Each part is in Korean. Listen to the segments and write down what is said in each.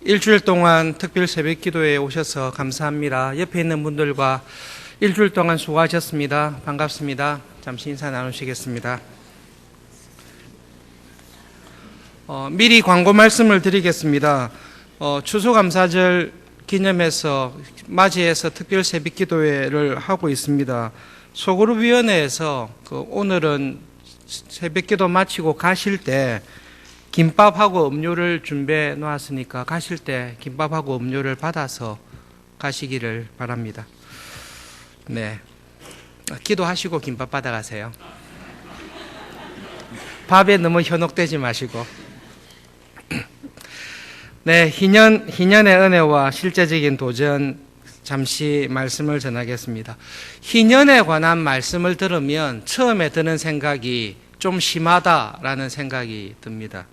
일주일 동안 특별 새벽 기도에 오셔서 감사합니다. 옆에 있는 분들과 일주일 동안 수고하셨습니다. 반갑습니다. 잠시 인사 나누시겠습니다. 미리 광고 말씀을 드리겠습니다. 추수감사절 기념해서 맞이해서 특별 새벽 기도회를 하고 있습니다. 소그룹위원회에서 오늘은 새벽 기도 마치고 가실 때 김밥하고 음료를 준비해 놓았으니까 가실 때 김밥하고 음료를 받아서 가시기를 바랍니다. 네, 기도하시고 김밥 받아가세요. 밥에 너무 현혹되지 마시고. 네, 희년의 은혜와 실제적인 도전 잠시 말씀을 전하겠습니다. 희년에 관한 말씀을 들으면 처음에 드는 생각이 좀 심하다라는 생각이 듭니다.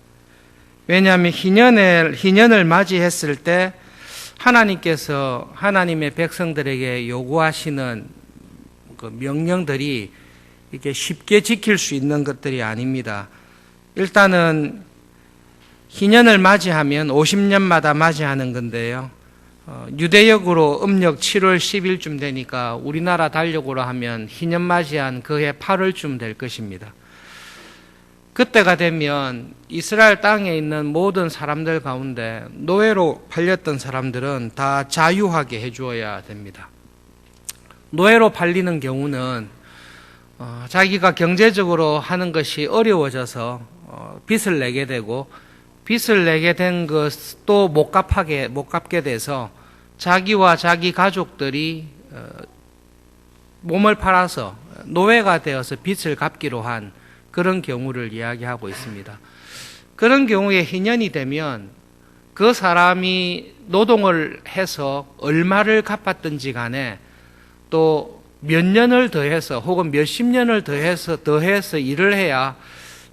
왜냐하면 희년을 맞이했을 때 하나님께서 하나님의 백성들에게 요구하시는 그 명령들이 이렇게 쉽게 지킬 수 있는 것들이 아닙니다. 일단은 희년을 맞이하면 50년마다 맞이하는 건데요. 유대역으로 음력 7월 10일쯤 되니까 우리나라 달력으로 하면 희년 맞이한 그해 8월쯤 될 것입니다. 그때가 되면 이스라엘 땅에 있는 모든 사람들 가운데 노예로 팔렸던 사람들은 다 자유하게 해주어야 됩니다. 노예로 팔리는 경우는 자기가 경제적으로 하는 것이 어려워져서 빚을 내게 되고 빚을 내게 된 것도 못 갚게 돼서 자기와 자기 가족들이 몸을 팔아서 노예가 되어서 빚을 갚기로 한 그런 경우를 이야기하고 있습니다. 그런 경우에 희년이 되면 그 사람이 노동을 해서 얼마를 갚았든지 간에 또 몇 년을 더해서 혹은 몇십 년을 더해서 일을 해야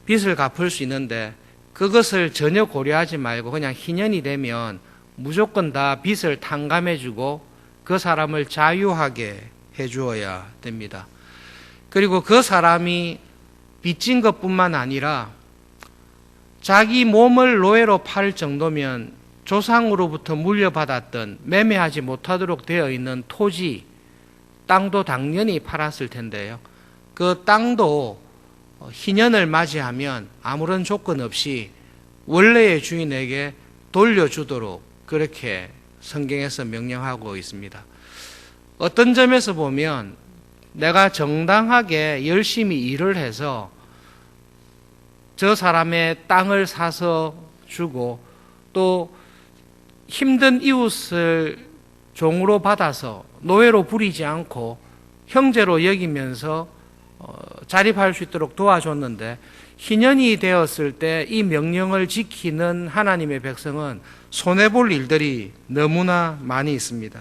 빚을 갚을 수 있는데 그것을 전혀 고려하지 말고 그냥 희년이 되면 무조건 다 빚을 탕감해주고 그 사람을 자유하게 해주어야 됩니다. 그리고 그 사람이 빚진 것뿐만 아니라 자기 몸을 노예로 팔 정도면 조상으로부터 물려받았던 매매하지 못하도록 되어 있는 토지, 땅도 당연히 팔았을 텐데요. 그 땅도 희년을 맞이하면 아무런 조건 없이 원래의 주인에게 돌려주도록 그렇게 성경에서 명령하고 있습니다. 어떤 점에서 보면 내가 정당하게 열심히 일을 해서 저 사람의 땅을 사서 주고 또 힘든 이웃을 종으로 받아서 노예로 부리지 않고 형제로 여기면서 자립할 수 있도록 도와줬는데 희년이 되었을 때 이 명령을 지키는 하나님의 백성은 손해볼 일들이 너무나 많이 있습니다.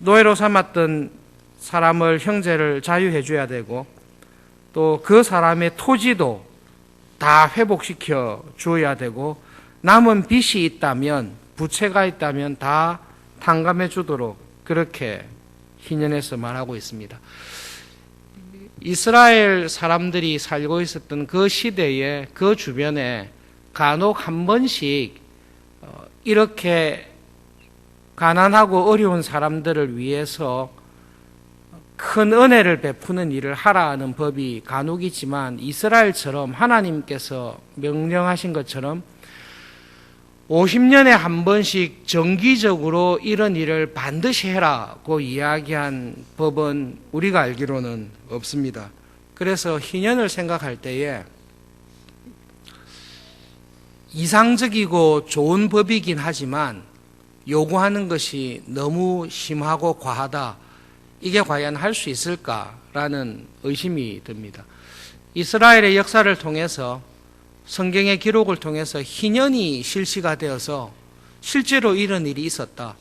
노예로 삼았던 사람을 형제를 자유해 줘야 되고 또 그 사람의 토지도 다 회복시켜 줘야 되고 남은 빚이 있다면 부채가 있다면 다 탕감해 주도록 그렇게 희년에서 말하고 있습니다. 이스라엘 사람들이 살고 있었던 그 시대에 그 주변에 간혹 한 번씩 이렇게 가난하고 어려운 사람들을 위해서 큰 은혜를 베푸는 일을 하라는 법이 간혹 있지만 이스라엘처럼 하나님께서 명령하신 것처럼 50년에 한 번씩 정기적으로 이런 일을 반드시 해라고 이야기한 법은 우리가 알기로는 없습니다. 그래서 희년을 생각할 때에 이상적이고 좋은 법이긴 하지만 요구하는 것이 너무 심하고 과하다. 이게 과연 할 수 있을까라는 의심이 듭니다. 이스라엘의 역사를 통해서 성경의 기록을 통해서 희년이 실시가 되어서 실제로 이런 일이 있었다.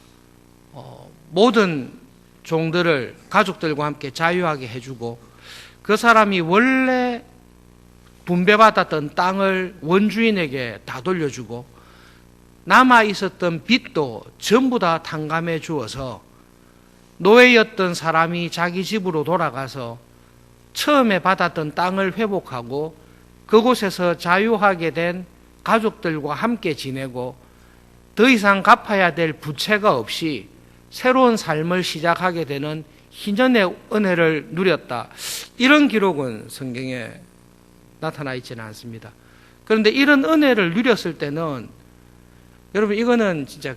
모든 종들을 가족들과 함께 자유하게 해주고 그 사람이 원래 분배받았던 땅을 원주인에게 다 돌려주고 남아 있었던 빚도 전부 다 탕감해 주어서 노예였던 사람이 자기 집으로 돌아가서 처음에 받았던 땅을 회복하고 그곳에서 자유하게 된 가족들과 함께 지내고 더 이상 갚아야 될 부채가 없이 새로운 삶을 시작하게 되는 희년의 은혜를 누렸다. 이런 기록은 성경에 나타나 있지는 않습니다. 그런데 이런 은혜를 누렸을 때는 여러분 이거는 진짜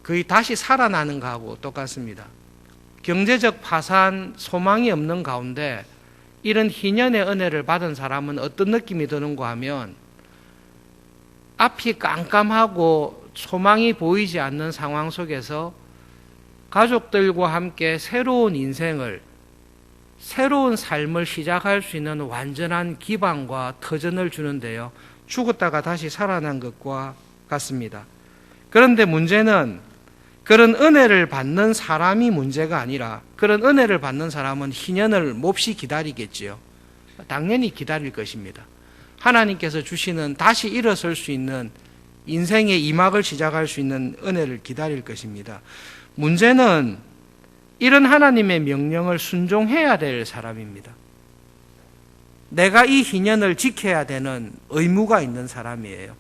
거의 다시 살아나는 거하고 똑같습니다. 경제적 파산, 소망이 없는 가운데 이런 희년의 은혜를 받은 사람은 어떤 느낌이 드는가 하면 앞이 깜깜하고 소망이 보이지 않는 상황 속에서 가족들과 함께 새로운 인생을, 새로운 삶을 시작할 수 있는 완전한 기반과 터전을 주는데요. 죽었다가 다시 살아난 것과 같습니다. 그런데 문제는 그런 은혜를 받는 사람이 문제가 아니라 그런 은혜를 받는 사람은 희년을 몹시 기다리겠지요. 당연히 기다릴 것입니다. 하나님께서 주시는 다시 일어설 수 있는 인생의 이막을 시작할 수 있는 은혜를 기다릴 것입니다. 문제는 이런 하나님의 명령을 순종해야 될 사람입니다. 내가 이 희년을 지켜야 되는 의무가 있는 사람이에요.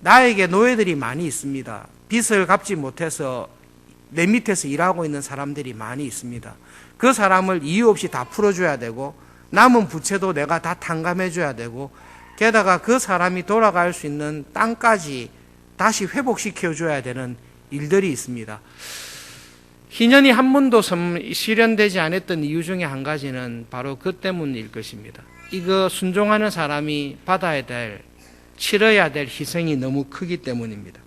나에게 노예들이 많이 있습니다. 빚을 갚지 못해서 내 밑에서 일하고 있는 사람들이 많이 있습니다. 그 사람을 이유 없이 다 풀어줘야 되고 남은 부채도 내가 다 탕감해줘야 되고 게다가 그 사람이 돌아갈 수 있는 땅까지 다시 회복시켜줘야 되는 일들이 있습니다. 희년이 한 번도 실현되지 않았던 이유 중에 한 가지는 바로 그 때문일 것입니다. 이거 순종하는 사람이 받아야 될, 치러야 될 희생이 너무 크기 때문입니다.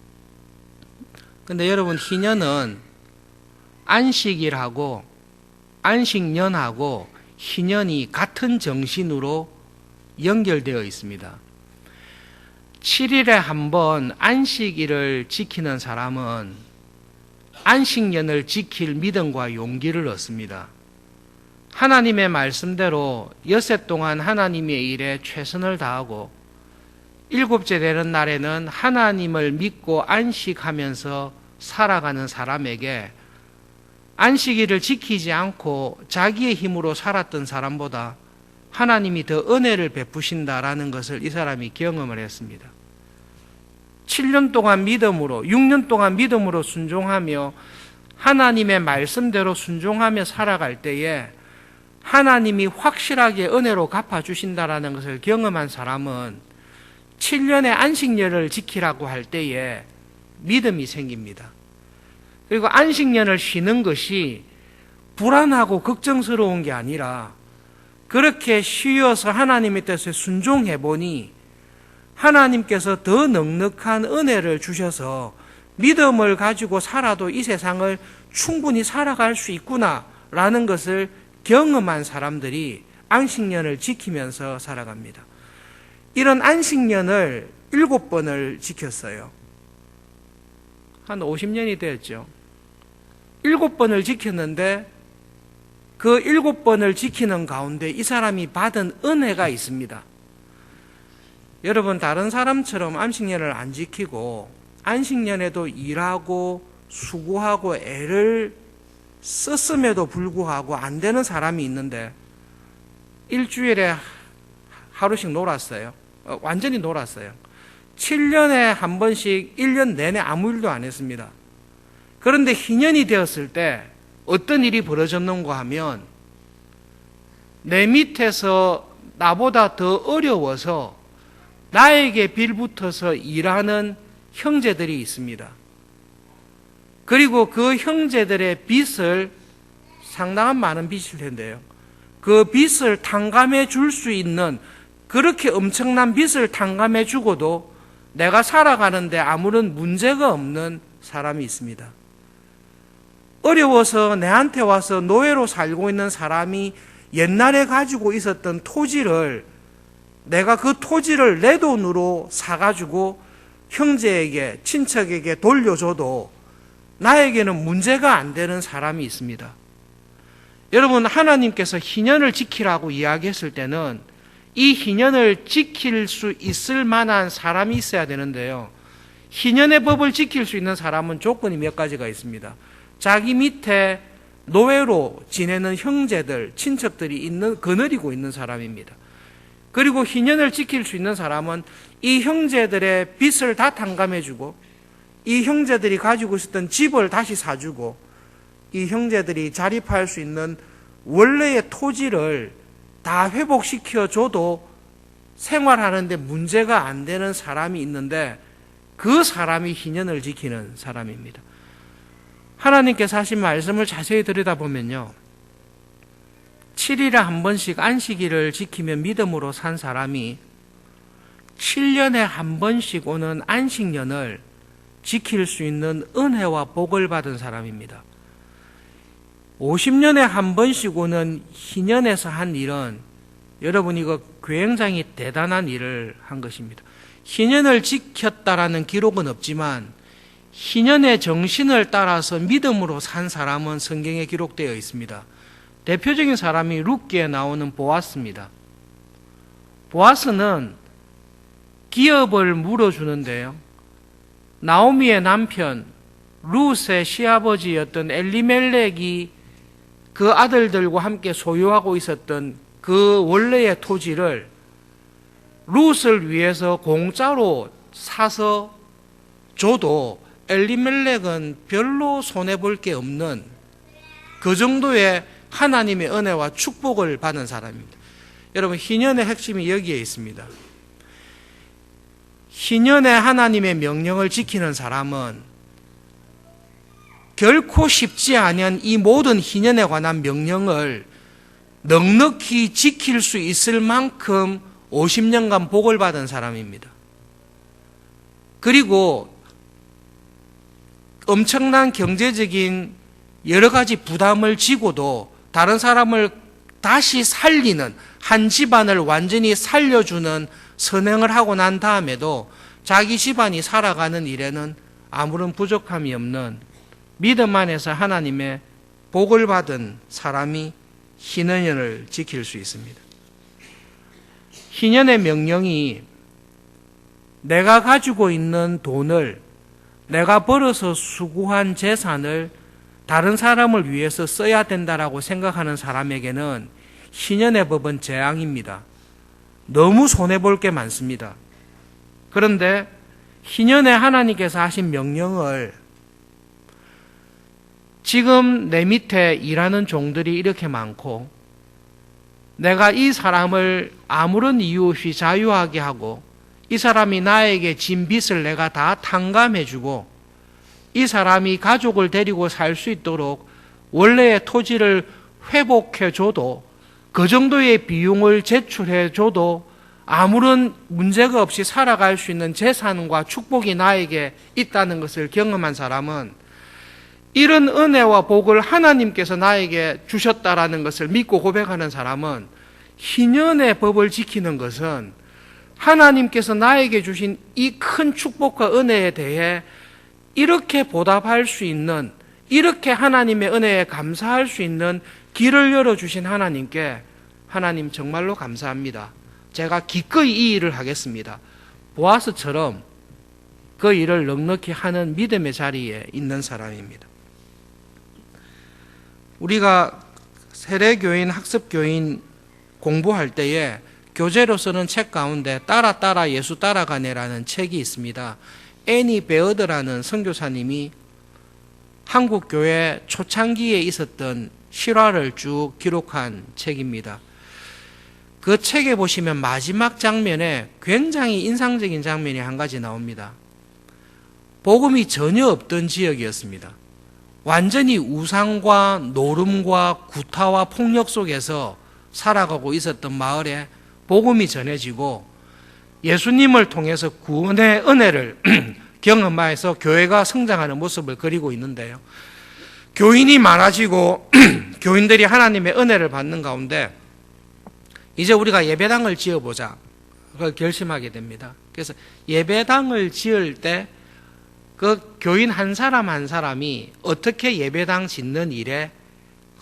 근데 여러분, 희년은 안식일하고 안식년하고 희년이 같은 정신으로 연결되어 있습니다. 7일에 한 번 안식일을 지키는 사람은 안식년을 지킬 믿음과 용기를 얻습니다. 하나님의 말씀대로 엿새 동안 하나님의 일에 최선을 다하고 일곱째 되는 날에는 하나님을 믿고 안식하면서 살아가는 사람에게 안식일을 지키지 않고 자기의 힘으로 살았던 사람보다 하나님이 더 은혜를 베푸신다라는 것을 이 사람이 경험을 했습니다. 7년 동안 믿음으로, 6년 동안 믿음으로 순종하며 하나님의 말씀대로 순종하며 살아갈 때에 하나님이 확실하게 은혜로 갚아주신다라는 것을 경험한 사람은 7년의 안식년을 지키라고 할 때에 믿음이 생깁니다. 그리고 안식년을 쉬는 것이 불안하고 걱정스러운 게 아니라 그렇게 쉬어서 하나님의 뜻에 순종해 보니 하나님께서 더 넉넉한 은혜를 주셔서 믿음을 가지고 살아도 이 세상을 충분히 살아갈 수 있구나라는 것을 경험한 사람들이 안식년을 지키면서 살아갑니다. 이런 안식년을 7번을 지켰어요. 한 50년이 되었죠. 7번을 지켰는데 그 7번을 지키는 가운데 이 사람이 받은 은혜가 있습니다. 여러분, 다른 사람처럼 안식년을 안 지키고 안식년에도 일하고 수고하고 애를 썼음에도 불구하고 안 되는 사람이 있는데 일주일에 하루씩 놀았어요. 완전히 놀았어요. 7년에 한 번씩 1년 내내 아무 일도 안 했습니다. 그런데 희년이 되었을 때 어떤 일이 벌어졌는가 하면 내 밑에서 나보다 더 어려워서 나에게 빌붙어서 일하는 형제들이 있습니다. 그리고 그 형제들의 빚을, 상당한 많은 빚일 텐데요, 그 빚을 탕감해 줄 수 있는, 그렇게 엄청난 빚을 탕감해 주고도 내가 살아가는데 아무런 문제가 없는 사람이 있습니다. 어려워서 내한테 와서 노예로 살고 있는 사람이 옛날에 가지고 있었던 토지를, 내가 그 토지를 내 돈으로 사가지고 형제에게, 친척에게 돌려줘도 나에게는 문제가 안 되는 사람이 있습니다. 여러분, 하나님께서 희년을 지키라고 이야기했을 때는 이 희년을 지킬 수 있을 만한 사람이 있어야 되는데요, 희년의 법을 지킬 수 있는 사람은 조건이 몇 가지가 있습니다. 자기 밑에 노예로 지내는 형제들, 친척들이 거느리고 있는 사람입니다. 그리고 희년을 지킬 수 있는 사람은 이 형제들의 빚을 다 탕감해주고 이 형제들이 가지고 있었던 집을 다시 사주고 이 형제들이 자립할 수 있는 원래의 토지를 다 회복시켜줘도 생활하는데 문제가 안 되는 사람이 있는데 그 사람이 희년을 지키는 사람입니다. 하나님께서 하신 말씀을 자세히 들여다보면요, 7일에 한 번씩 안식일을 지키며 믿음으로 산 사람이 7년에 한 번씩 오는 안식년을 지킬 수 있는 은혜와 복을 받은 사람입니다. 50년에 한 번씩 오는 희년에서 한 일은 여러분 이거 굉장히 대단한 일을 한 것입니다. 희년을 지켰다라는 기록은 없지만 희년의 정신을 따라서 믿음으로 산 사람은 성경에 기록되어 있습니다. 대표적인 사람이 룻기에 나오는 보아스입니다. 보아스는 기업을 물어주는데요, 나오미의 남편 룻의 시아버지였던 엘리멜렉이 그 아들들과 함께 소유하고 있었던 그 원래의 토지를 룻을 위해서 공짜로 사서 줘도 엘리멜렉은 별로 손해볼 게 없는 그 정도의 하나님의 은혜와 축복을 받은 사람입니다. 여러분, 희년의 핵심이 여기에 있습니다. 희년의 하나님의 명령을 지키는 사람은 결코 쉽지 않은 이 모든 희년에 관한 명령을 넉넉히 지킬 수 있을 만큼 50년간 복을 받은 사람입니다. 그리고 엄청난 경제적인 여러 가지 부담을 지고도 다른 사람을 다시 살리는, 한 집안을 완전히 살려주는 선행을 하고 난 다음에도 자기 집안이 살아가는 일에는 아무런 부족함이 없는 믿음 안에서 하나님의 복을 받은 사람이 희년을 지킬 수 있습니다. 희년의 명령이 내가 가지고 있는 돈을, 내가 벌어서 수고한 재산을 다른 사람을 위해서 써야 된다라고 생각하는 사람에게는 희년의 법은 재앙입니다. 너무 손해볼 게 많습니다. 그런데 희년에 하나님께서 하신 명령을 지금 내 밑에 일하는 종들이 이렇게 많고 내가 이 사람을 아무런 이유 없이 자유하게 하고 이 사람이 나에게 진 빚을 내가 다 탕감해주고 이 사람이 가족을 데리고 살 수 있도록 원래의 토지를 회복해줘도 그 정도의 비용을 제출해줘도 아무런 문제가 없이 살아갈 수 있는 재산과 축복이 나에게 있다는 것을 경험한 사람은 이런 은혜와 복을 하나님께서 나에게 주셨다라는 것을 믿고 고백하는 사람은 희년의 법을 지키는 것은 하나님께서 나에게 주신 이 큰 축복과 은혜에 대해 이렇게 보답할 수 있는, 이렇게 하나님의 은혜에 감사할 수 있는 길을 열어주신 하나님께 하나님 정말로 감사합니다. 제가 기꺼이 이 일을 하겠습니다. 보아스처럼 그 일을 넉넉히 하는 믿음의 자리에 있는 사람입니다. 우리가 세례교인, 학습교인 공부할 때에 교재로 쓰는 책 가운데 따라 예수 따라가네라는 책이 있습니다. 애니 베어드라는 선교사님이 한국 교회 초창기에 있었던 실화를 쭉 기록한 책입니다. 그 책에 보시면 마지막 장면에 굉장히 인상적인 장면이 한 가지 나옵니다. 복음이 전혀 없던 지역이었습니다. 완전히 우상과 노름과 구타와 폭력 속에서 살아가고 있었던 마을에 복음이 전해지고 예수님을 통해서 구원의 은혜를 경험하여서 교회가 성장하는 모습을 그리고 있는데요. 교인이 많아지고 교인들이 하나님의 은혜를 받는 가운데 이제 우리가 예배당을 지어보자, 그걸 결심하게 됩니다. 그래서 예배당을 지을 때 그 교인 한 사람 한 사람이 어떻게 예배당 짓는 일에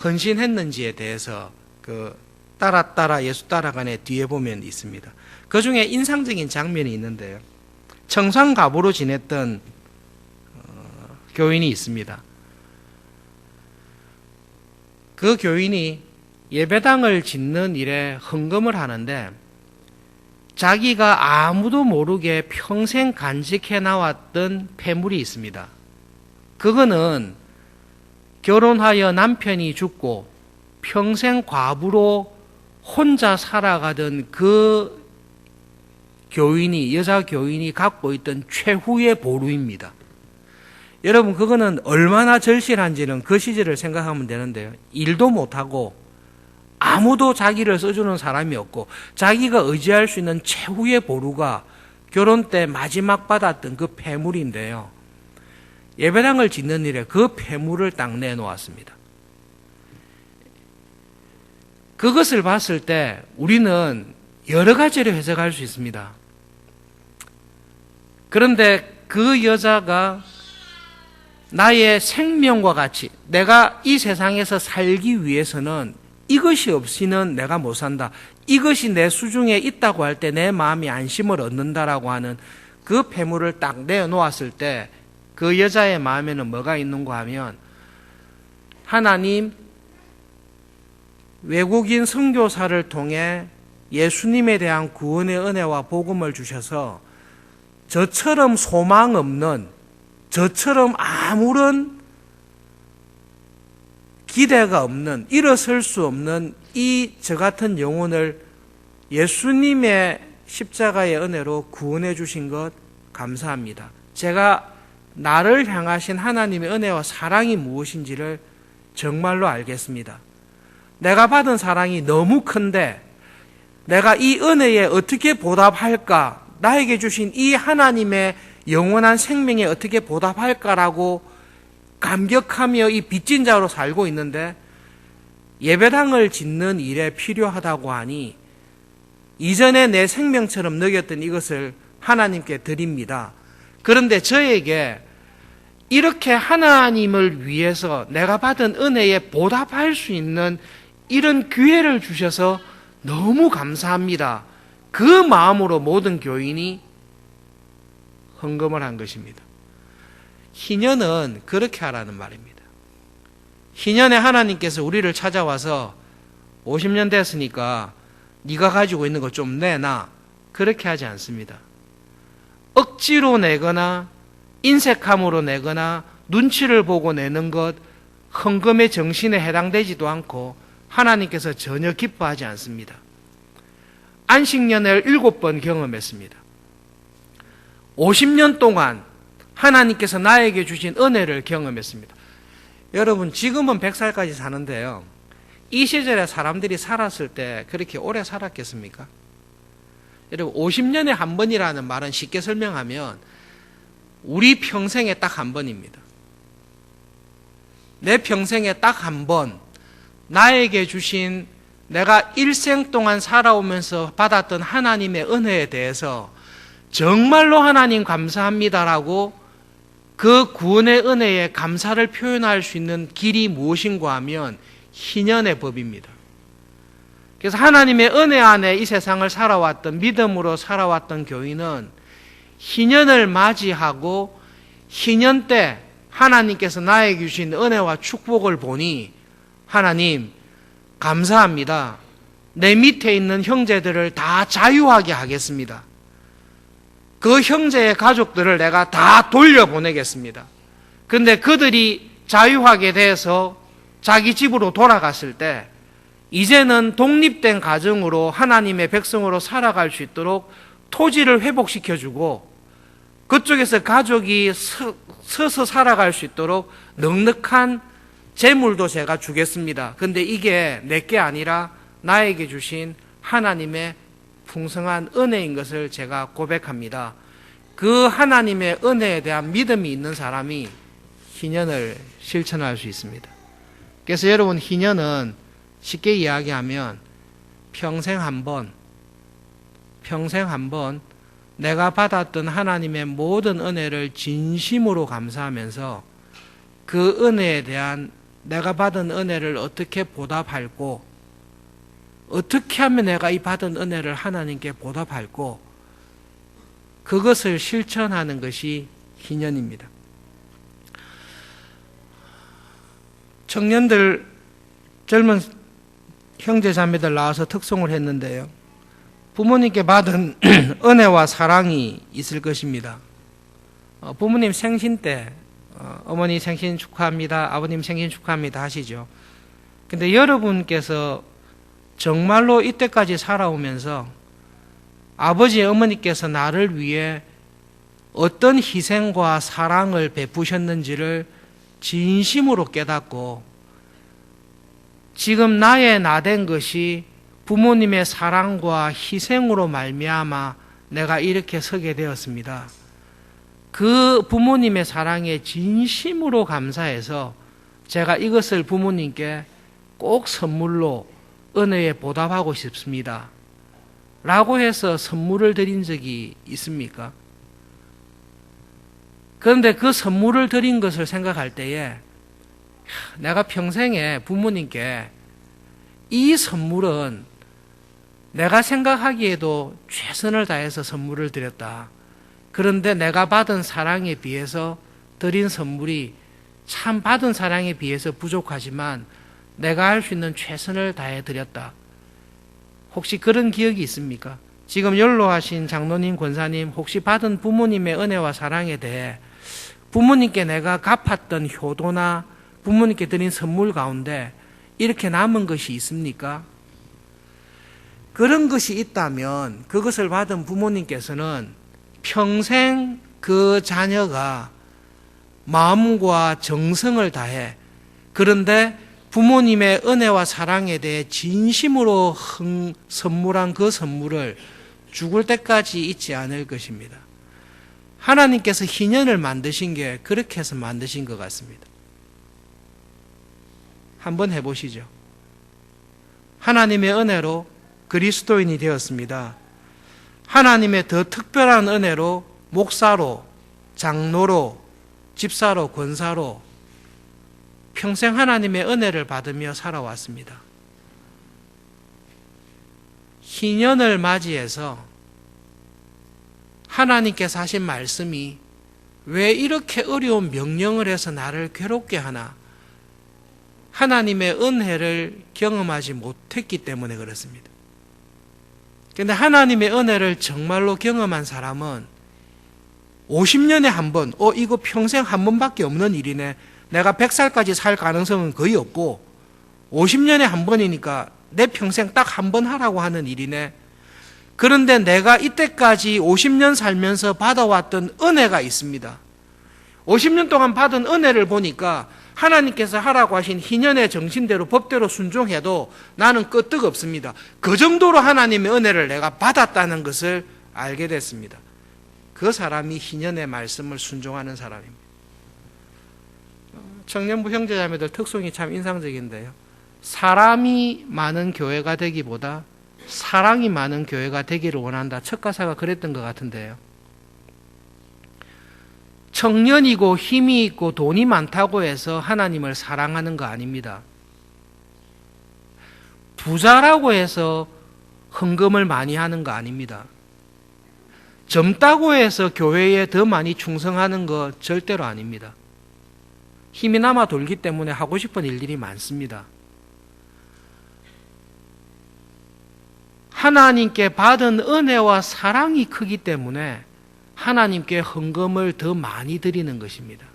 헌신했는지에 대해서 그 따라 예수 따라가네 뒤에 보면 있습니다. 그 중에 인상적인 장면이 있는데요. 청산가부로 지냈던 교인이 있습니다. 그 교인이 예배당을 짓는 일에 헌금을 하는데 자기가 아무도 모르게 평생 간직해 나왔던 폐물이 있습니다. 그거는 결혼하여 남편이 죽고 평생 과부로 혼자 살아가던 그 여자 교인이 갖고 있던 최후의 보루입니다. 여러분, 그거는 얼마나 절실한지는 그 시절을 생각하면 되는데요. 일도 못하고 아무도 자기를 써주는 사람이 없고 자기가 의지할 수 있는 최후의 보루가 결혼 때 마지막 받았던 그 폐물인데요. 예배당을 짓는 일에 그 폐물을 딱 내놓았습니다. 그것을 봤을 때 우리는 여러 가지로 해석할 수 있습니다. 그런데 그 여자가 나의 생명과 같이 내가 이 세상에서 살기 위해서는 이것이 없이는 내가 못 산다. 이것이 내 수중에 있다고 할 때 내 마음이 안심을 얻는다라고 하는 그 폐물을 딱 내놓았을 때 그 여자의 마음에는 뭐가 있는가 하면, 하나님, 외국인 선교사를 통해 예수님에 대한 구원의 은혜와 복음을 주셔서 저처럼 소망 없는, 저처럼 아무런 기대가 없는, 일어설 수 없는 저 같은 영혼을 예수님의 십자가의 은혜로 구원해 주신 것 감사합니다. 제가 나를 향하신 하나님의 은혜와 사랑이 무엇인지를 정말로 알겠습니다. 내가 받은 사랑이 너무 큰데 내가 이 은혜에 어떻게 보답할까? 나에게 주신 이 하나님의 영원한 생명에 어떻게 보답할까라고 감격하며 이 빚진 자로 살고 있는데, 예배당을 짓는 일에 필요하다고 하니 이전에 내 생명처럼 느꼈던 이것을 하나님께 드립니다. 그런데 저에게 이렇게 하나님을 위해서 내가 받은 은혜에 보답할 수 있는 이런 기회를 주셔서 너무 감사합니다. 그 마음으로 모든 교인이 헌금을 한 것입니다. 희년은 그렇게 하라는 말입니다. 희년에 하나님께서 우리를 찾아와서 50년 됐으니까 네가 가지고 있는 거 좀 내놔, 그렇게 하지 않습니다. 억지로 내거나 인색함으로 내거나 눈치를 보고 내는 것, 헌금의 정신에 해당되지도 않고 하나님께서 전혀 기뻐하지 않습니다. 안식년을 7번 경험했습니다. 50년 동안 하나님께서 나에게 주신 은혜를 경험했습니다. 여러분, 지금은 100살까지 사는데요, 이 시절에 사람들이 살았을 때 그렇게 오래 살았겠습니까? 여러분, 50년에 한 번이라는 말은 쉽게 설명하면 우리 평생에 딱 한 번입니다. 내 평생에 딱 한 번, 나에게 주신, 내가 일생 동안 살아오면서 받았던 하나님의 은혜에 대해서 정말로 하나님 감사합니다라고 그 구원의 은혜에 감사를 표현할 수 있는 길이 무엇인가 하면 희년의 법입니다. 그래서 하나님의 은혜 안에 이 세상을 살아왔던, 믿음으로 살아왔던 교인은 희년을 맞이하고 희년 때 하나님께서 나에게 주신 은혜와 축복을 보니, 하나님 감사합니다. 내 밑에 있는 형제들을 다 자유하게 하겠습니다. 그 형제의 가족들을 내가 다 돌려보내겠습니다. 그런데 그들이 자유하게 돼서 자기 집으로 돌아갔을 때 이제는 독립된 가정으로 하나님의 백성으로 살아갈 수 있도록 토지를 회복시켜주고 그쪽에서 가족이 서서 살아갈 수 있도록 넉넉한 재물도 제가 주겠습니다. 그런데 이게 내게 아니라 나에게 주신 하나님의 풍성한 은혜인 것을 제가 고백합니다. 그 하나님의 은혜에 대한 믿음이 있는 사람이 희년을 실천할 수 있습니다. 그래서 여러분, 희년은 쉽게 이야기하면 평생 한 번 내가 받았던 하나님의 모든 은혜를 진심으로 감사하면서 그 은혜에 대한, 내가 받은 은혜를 어떻게 보답할고, 어떻게 하면 내가 이 받은 은혜를 하나님께 보답할고, 그것을 실천하는 것이 희년입니다. 청년들, 젊은 형제 자매들 나와서 특송을 했는데요, 부모님께 받은 은혜와 사랑이 있을 것입니다. 부모님 생신 때 어머니 생신 축하합니다, 아버님 생신 축하합니다 하시죠. 근데 여러분께서 정말로 이때까지 살아오면서 아버지, 어머니께서 나를 위해 어떤 희생과 사랑을 베푸셨는지를 진심으로 깨닫고 지금 나의 나된 것이 부모님의 사랑과 희생으로 말미암아 내가 이렇게 서게 되었습니다. 그 부모님의 사랑에 진심으로 감사해서 제가 이것을 부모님께 꼭 선물로 은혜에 보답하고 싶습니다 라고 해서 선물을 드린 적이 있습니까? 그런데 그 선물을 드린 것을 생각할 때에 내가 평생에 부모님께 이 선물은 내가 생각하기에도 최선을 다해서 선물을 드렸다. 그런데 내가 받은 사랑에 비해서 드린 선물이 참 받은 사랑에 비해서 부족하지만 내가 할 수 있는 최선을 다해 드렸다. 혹시 그런 기억이 있습니까? 지금 연로하신 장로님, 권사님, 혹시 받은 부모님의 은혜와 사랑에 대해 부모님께 내가 갚았던 효도나 부모님께 드린 선물 가운데 이렇게 남은 것이 있습니까? 그런 것이 있다면 그것을 받은 부모님께서는 평생 그 자녀가 마음과 정성을 다해, 그런데 부모님의 은혜와 사랑에 대해 진심으로 선물한 그 선물을 죽을 때까지 잊지 않을 것입니다. 하나님께서 희년을 만드신 게 그렇게 해서 만드신 것 같습니다. 한번 해보시죠. 하나님의 은혜로 그리스도인이 되었습니다. 하나님의 더 특별한 은혜로 목사로, 장로로, 집사로, 권사로 평생 하나님의 은혜를 받으며 살아왔습니다. 희년을 맞이해서 하나님께서 하신 말씀이 왜 이렇게 어려운 명령을 해서 나를 괴롭게 하나? 하나님의 은혜를 경험하지 못했기 때문에 그렇습니다. 그런데 하나님의 은혜를 정말로 경험한 사람은 50년에 한 번, 이거 평생 한 번밖에 없는 일이네. 내가 100살까지 살 가능성은 거의 없고 50년에 한 번이니까 내 평생 딱 한 번 하라고 하는 일이네. 그런데 내가 이때까지 50년 살면서 받아왔던 은혜가 있습니다. 50년 동안 받은 은혜를 보니까 하나님께서 하라고 하신 희년의 정신대로 법대로 순종해도 나는 끄떡없습니다. 그 정도로 하나님의 은혜를 내가 받았다는 것을 알게 됐습니다. 그 사람이 희년의 말씀을 순종하는 사람입니다. 청년부 형제자매들 특성이 참 인상적인데요. 사람이 많은 교회가 되기보다 사랑이 많은 교회가 되기를 원한다. 첫 가사가 그랬던 것 같은데요. 청년이고 힘이 있고 돈이 많다고 해서 하나님을 사랑하는 거 아닙니다. 부자라고 해서 헌금을 많이 하는 거 아닙니다. 젊다고 해서 교회에 더 많이 충성하는 거 절대로 아닙니다. 힘이 남아 돌기 때문에 하고 싶은 일들이 많습니다. 하나님께 받은 은혜와 사랑이 크기 때문에 하나님께 헌금을 더 많이 드리는 것입니다.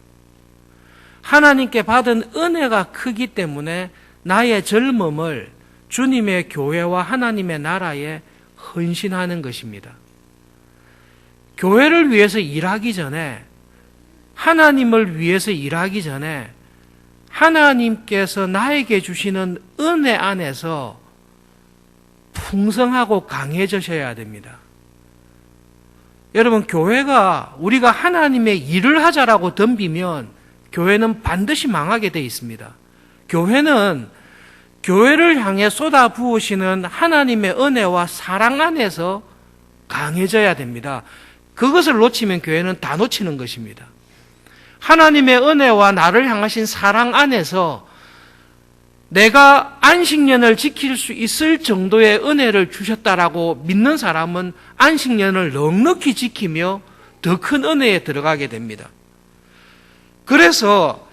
하나님께 받은 은혜가 크기 때문에 나의 젊음을 주님의 교회와 하나님의 나라에 헌신하는 것입니다. 교회를 위해서 일하기 전에, 하나님을 위해서 일하기 전에 하나님께서 나에게 주시는 은혜 안에서 풍성하고 강해지셔야 됩니다. 여러분, 교회가 우리가 하나님의 일을 하자라고 덤비면 교회는 반드시 망하게 되어 있습니다. 교회는 교회를 향해 쏟아 부으시는 하나님의 은혜와 사랑 안에서 강해져야 됩니다. 그것을 놓치면 교회는 다 놓치는 것입니다. 하나님의 은혜와 나를 향하신 사랑 안에서 내가 안식년을 지킬 수 있을 정도의 은혜를 주셨다라고 믿는 사람은 안식년을 넉넉히 지키며 더 큰 은혜에 들어가게 됩니다. 그래서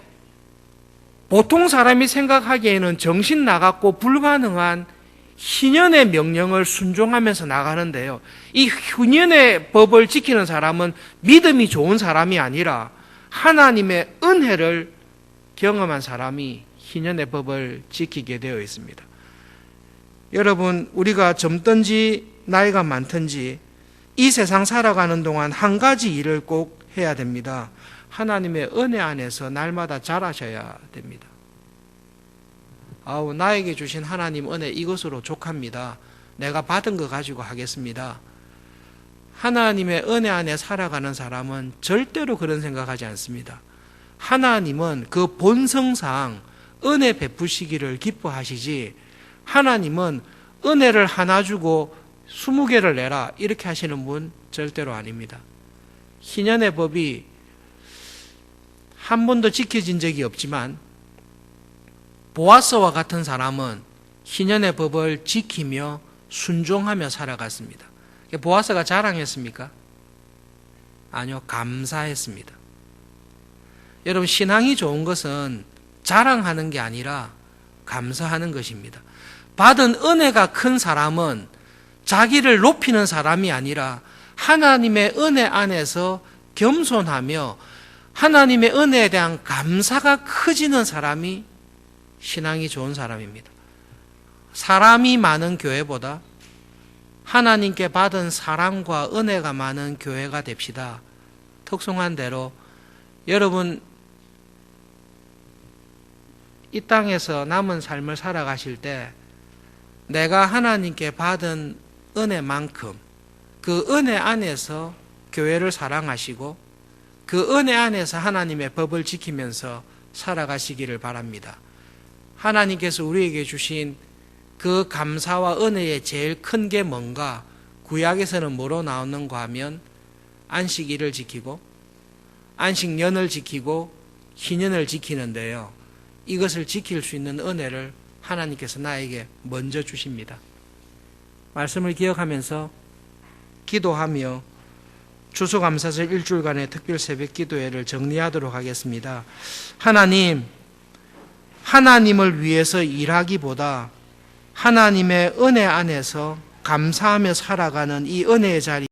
보통 사람이 생각하기에는 정신 나갔고 불가능한 희년의 명령을 순종하면서 나가는데요. 이 희년의 법을 지키는 사람은 믿음이 좋은 사람이 아니라 하나님의 은혜를 경험한 사람이 희년의 법을 지키게 되어 있습니다. 여러분, 우리가 젊든지 나이가 많든지 이 세상 살아가는 동안 한 가지 일을 꼭 해야 됩니다. 하나님의 은혜 안에서 날마다 자라셔야 됩니다. 아우, 나에게 주신 하나님 은혜 이것으로 족합니다. 내가 받은 거 가지고 하겠습니다. 하나님의 은혜 안에 살아가는 사람은 절대로 그런 생각하지 않습니다. 하나님은 그 본성상 은혜 베푸시기를 기뻐하시지, 하나님은 은혜를 하나 주고 20개를 내라 이렇게 하시는 분 절대로 아닙니다. 희년의 법이 한 번도 지켜진 적이 없지만 보아스와 같은 사람은 희년의 법을 지키며 순종하며 살아갔습니다. 보아스가 자랑했습니까? 아니요, 감사했습니다. 여러분, 신앙이 좋은 것은 자랑하는 게 아니라 감사하는 것입니다. 받은 은혜가 큰 사람은 자기를 높이는 사람이 아니라 하나님의 은혜 안에서 겸손하며 하나님의 은혜에 대한 감사가 커지는 사람이 신앙이 좋은 사람입니다. 사람이 많은 교회보다 하나님께 받은 사랑과 은혜가 많은 교회가 됩시다. 특송한 대로 여러분 이 땅에서 남은 삶을 살아가실 때 내가 하나님께 받은 은혜만큼 그 은혜 안에서 교회를 사랑하시고 그 은혜 안에서 하나님의 법을 지키면서 살아가시기를 바랍니다. 하나님께서 우리에게 주신 그 감사와 은혜의 제일 큰 게 뭔가? 구약에서는 뭐로 나오는가 하면 안식일을 지키고 안식년을 지키고 희년을 지키는데요. 이것을 지킬 수 있는 은혜를 하나님께서 나에게 먼저 주십니다. 말씀을 기억하면서 기도하며 추수감사절 일주일간의 특별 새벽 기도회를 정리하도록 하겠습니다. 하나님, 하나님을 위해서 일하기보다 하나님의 은혜 안에서 감사하며 살아가는 이 은혜의 자리